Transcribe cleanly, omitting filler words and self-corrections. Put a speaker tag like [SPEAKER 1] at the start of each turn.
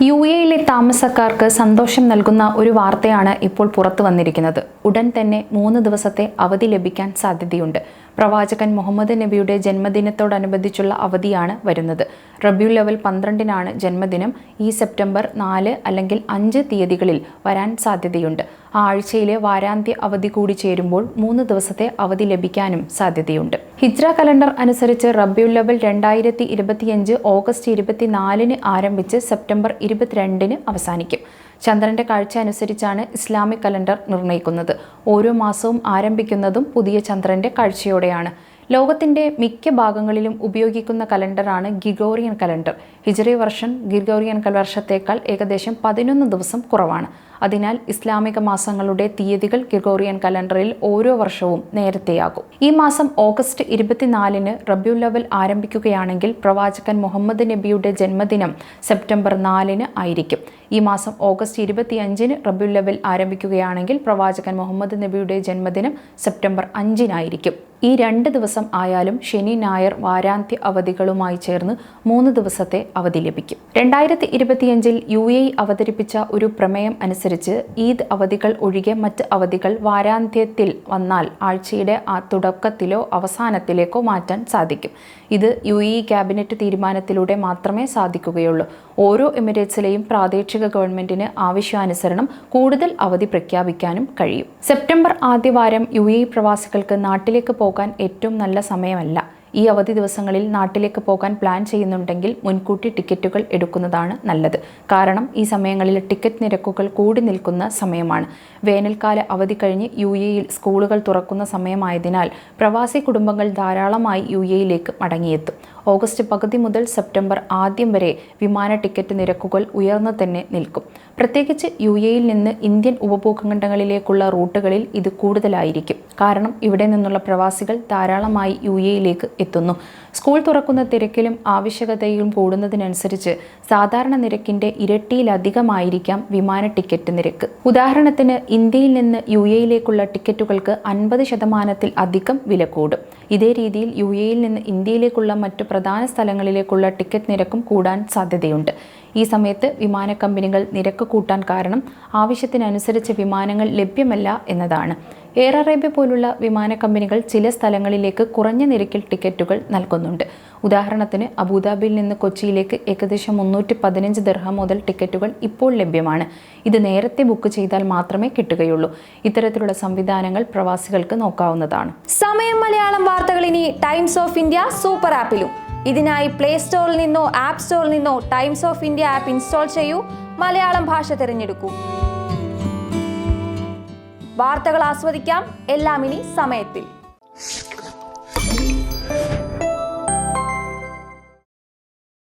[SPEAKER 1] യുഎഇയിലെ താമസക്കാർക്ക് സന്തോഷം നൽകുന്ന ഒരു വാർത്തയാണ് ഇപ്പോൾ പുറത്തു വന്നിരിക്കുന്നത്. ഉടൻ തന്നെ 3 ദിവസത്തെ അവധി ലഭിക്കാൻ സാധ്യതയുണ്ട്. പ്രവാചകൻ മുഹമ്മദ് നബിയുടെ ജന്മദിനത്തോടനുബന്ധിച്ചുള്ള അവധിയാണ് വരുന്നത്. റബീഉൽ അവൽ 12-നാണ് ജന്മദിനം. ഈ സെപ്റ്റംബർ 4 അല്ലെങ്കിൽ 5 തീയതികളിൽ വരാൻ സാധ്യതയുണ്ട്. ആ ആഴ്ചയിലെ വാരാന്ത്യ അവധി കൂടി ചേരുമ്പോൾ 3 ദിവസത്തെ അവധി ലഭിക്കാനും സാധ്യതയുണ്ട്. ഹിജ്റ കലണ്ടർ അനുസരിച്ച് റബീഉൽ അവൽ 2025 ഓഗസ്റ്റ് 24-ന് ആരംഭിച്ച് സെപ്റ്റംബർ 22-ന് അവസാനിക്കും. ചന്ദ്രന്റെ കാഴ്ച അനുസരിച്ചാണ് ഇസ്ലാമിക് കലണ്ടർ നിർണ്ണയിക്കുന്നത്. ഓരോ മാസവും ആരംഭിക്കുന്നതും പുതിയ ചന്ദ്രന്റെ കാഴ്ചയോടെയാണ്. ലോകത്തിന്റെ മിക്ക ഭാഗങ്ങളിലും ഉപയോഗിക്കുന്ന കലണ്ടറാണ് ഗ്രിഗോറിയൻ കലണ്ടർ. ഹിജ്റി വർഷം ഗ്രിഗോറിയൻ വർഷത്തേക്കാൾ ഏകദേശം 11 ദിവസം കുറവാണ്. അതിനാൽ ഇസ്ലാമിക മാസങ്ങളുടെ തീയതികൾ ഗ്രിഗോറിയൻ കലണ്ടറിൽ ഓരോ വർഷവും നേരത്തെയാകും. ഈ മാസം ഓഗസ്റ്റ് 24-ന് റബീഉൽ അവൽ ആരംഭിക്കുകയാണെങ്കിൽ പ്രവാചകൻ മുഹമ്മദ് നബിയുടെ ജന്മദിനം സെപ്റ്റംബർ 4-ന് ആയിരിക്കും. ഈ മാസം ഓഗസ്റ്റ് 25-ന് റബീഉൽ അവൽ ആരംഭിക്കുകയാണെങ്കിൽ പ്രവാചകൻ മുഹമ്മദ് നബിയുടെ ജന്മദിനം സെപ്റ്റംബർ 5-നായിരിക്കും. ഈ 2 ദിവസം ആയാലും ശനി ഞായർ വാരാന്ത്യ അവധികളുമായി ചേർന്ന് 3 ദിവസത്തെ അവധി ലഭിക്കും. 2025-ൽ യുഎഇ അവതരിപ്പിച്ച ഒരു പ്രമേയം അനുസരിച്ച് ഈദ് അവധികൾ ഒഴികെ മറ്റ് അവധികൾ വാരാന്ത്യത്തിൽ വന്നാൽ ആഴ്ചയുടെ തുടക്കത്തിലോ അവസാനത്തിലേക്കോ മാറ്റാൻ സാധിക്കും. ഇത് യുഎഇ ക്യാബിനറ്റ് തീരുമാനത്തിലൂടെ മാത്രമേ സാധിക്കുകയുള്ളൂ. ഓരോ എമിറേറ്റ്സിലെയും പ്രാദേശിക ഗവൺമെന്റിന് ആവശ്യാനുസരണം കൂടുതൽ അവധി പ്രഖ്യാപിക്കാനും കഴിയും. സെപ്റ്റംബർ ആദ്യവാരം യുഎഇ പ്രവാസികൾക്ക് നാട്ടിലേക്ക് പോകാൻ ഏറ്റവും നല്ല സമയമല്ല. ഈ അവധി ദിവസങ്ങളിൽ നാട്ടിലേക്ക് പോകാൻ പ്ലാൻ ചെയ്യുന്നുണ്ടെങ്കിൽ മുൻകൂട്ടി ടിക്കറ്റുകൾ എടുക്കുന്നതാണ് നല്ലത്. കാരണം ഈ സമയങ്ങളിൽ ടിക്കറ്റ് നിരക്കുകൾ കൂടി നിൽക്കുന്ന സമയമാണ്. വേനൽക്കാല അവധി കഴിഞ്ഞ് യുഎഇയിൽ സ്കൂളുകൾ തുറക്കുന്ന സമയമായതിനാൽ പ്രവാസി കുടുംബങ്ങൾ ധാരാളമായി യുഎഇയിലേക്ക് മടങ്ങിയെത്തും. ഓഗസ്റ്റ് പകുതി മുതൽ സെപ്റ്റംബർ ആദ്യം വരെ വിമാന ടിക്കറ്റ് നിരക്കുകൾ ഉയർന്നു തന്നെ നിൽക്കും. പ്രത്യേകിച്ച് യുഎഇയിൽ നിന്ന് ഇന്ത്യൻ ഉപഭൂഖണ്ഡങ്ങളിലേക്കുള്ള റൂട്ടുകളിൽ ഇത് കൂടുതലായിരിക്കും. കാരണം ഇവിടെ നിന്നുള്ള പ്രവാസികൾ ധാരാളമായി യുഎഇയിലേക്ക് എത്തുന്നു. സ്കൂൾ തുറക്കുന്ന തിരക്കിലും ആവശ്യകതയും കൂടുന്നതിനനുസരിച്ച് സാധാരണ നിരക്കിന്റെ ഇരട്ടിയിലധികമായിരിക്കാം വിമാന ടിക്കറ്റ് നിരക്ക്. ഉദാഹരണത്തിന് ഇന്ത്യയിൽ നിന്ന് യുഎഇയിലേക്കുള്ള ടിക്കറ്റുകൾക്ക് 50% അധികം വില കൂടും. ഇതേ രീതിയിൽ യുഎഇയിൽ നിന്ന് ഇന്ത്യയിലേക്കുള്ള മറ്റു പ്രധാന സ്ഥലങ്ങളിലേക്കുള്ള ടിക്കറ്റ് നിരക്കും കൂടാൻ സാധ്യതയുണ്ട്. ഈ സമയത്ത് വിമാന കമ്പനികൾ നിരക്ക് കൂട്ടാൻ കാരണം ആവശ്യത്തിനനുസരിച്ച് വിമാനങ്ങൾ ലഭ്യമല്ല എന്നതാണ്. എയർ അറേബ്യ പോലുള്ള വിമാന കമ്പനികൾ ചില സ്ഥലങ്ങളിലേക്ക് കുറഞ്ഞ നിരക്കിൽ ടിക്കറ്റുകൾ നൽകുന്നുണ്ട്. ഉദാഹരണത്തിന് അബുദാബിയിൽ നിന്ന് കൊച്ചിയിലേക്ക് ഏകദേശം 315 ദിർഹം മുതൽ ടിക്കറ്റുകൾ ഇപ്പോൾ ലഭ്യമാണ്. ഇത് നേരത്തെ ബുക്ക് ചെയ്താൽ മാത്രമേ കിട്ടുകയുള്ളൂ. ഇത്തരത്തിലുള്ള സംവിധാനങ്ങൾ പ്രവാസികൾക്ക് നോക്കാവുന്നതാണ്.
[SPEAKER 2] സമയം മലയാളം വാർത്തകൾ ഇനി ടൈംസ് ഓഫ് ഇന്ത്യ സൂപ്പർ ആപ്പിലും. ഇതിനായി പ്ലേ സ്റ്റോറിൽ നിന്നോ ആപ്പ് സ്റ്റോറിൽ നിന്നോ times of India app install ചെയ്യൂ. മലയാളം ഭാഷ തിരഞ്ഞെടുക്കൂ. വാർത്തകൾ ആസ്വദിക്കാം. എല്ലാം ഇനി സമയത്തിൽ.